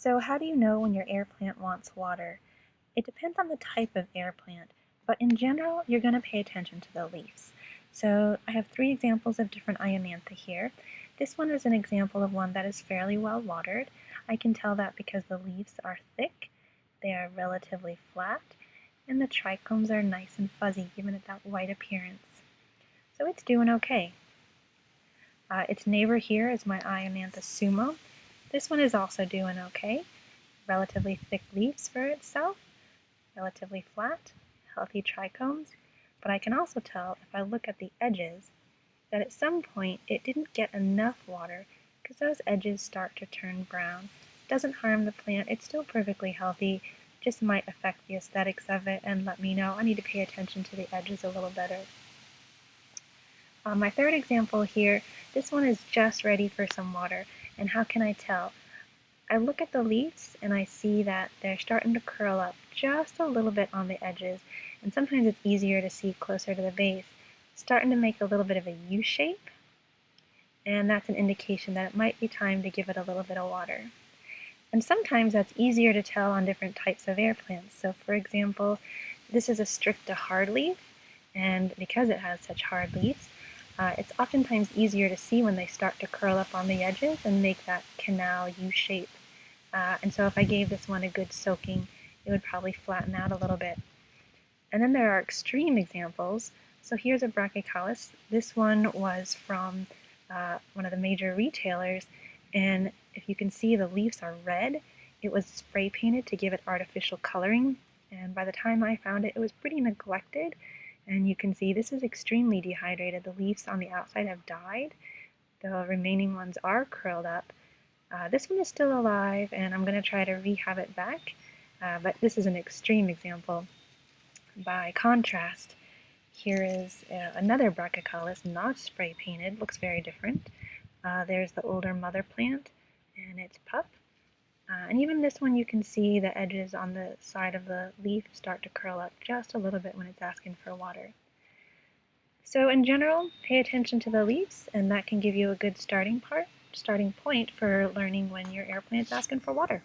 So how do you know when your air plant wants water? It depends on the type of air plant, but in general, you're going to pay attention to the leaves. So I have three examples of different Iamantha here. This one is an example of one that is fairly well watered. I can tell that because the leaves are thick, they are relatively flat, and the trichomes are nice and fuzzy, giving it that white appearance. So it's doing okay. Its neighbor here is my Iamantha sumo. This one is also doing okay. Relatively thick leaves for itself, relatively flat, healthy trichomes, but I can also tell if I look at the edges that at some point it didn't get enough water because those edges start to turn brown. It doesn't harm the plant, it's still perfectly healthy, just might affect the aesthetics of it and let me know I need to pay attention to the edges a little better. My third example here, this one is just ready for some water, and how can I tell? I look at the leaves and I see that they're starting to curl up just a little bit on the edges, and sometimes it's easier to see closer to the base, starting to make a little bit of a U shape, and that's an indication that it might be time to give it a little bit of water. And sometimes that's easier to tell on different types of air plants. So for example, this is a stricta hardleaf, and because it has such hard leaves, it's oftentimes easier to see when they start to curl up on the edges and make that canal U shape. And so if I gave this one a good soaking, it would probably flatten out a little bit. And then there are extreme examples. So here's a Brachycaulis. This one was from one of the major retailers, and if you can see the leaves are red, it was spray painted to give it artificial coloring, and by the time I found it, it was pretty neglected. And you can see this is extremely dehydrated. The leaves on the outside have died. The remaining ones are curled up. This one is still alive, and I'm going to try to rehab it back, but this is an extreme example. By contrast, here is another Brachycaulis, not spray painted, looks very different. There's the older mother plant and its pup. And even this one, you can see the edges on the side of the leaf start to curl up just a little bit when it's asking for water. So in general, pay attention to the leaves, and that can give you a good starting point for learning when your air plant's asking for water.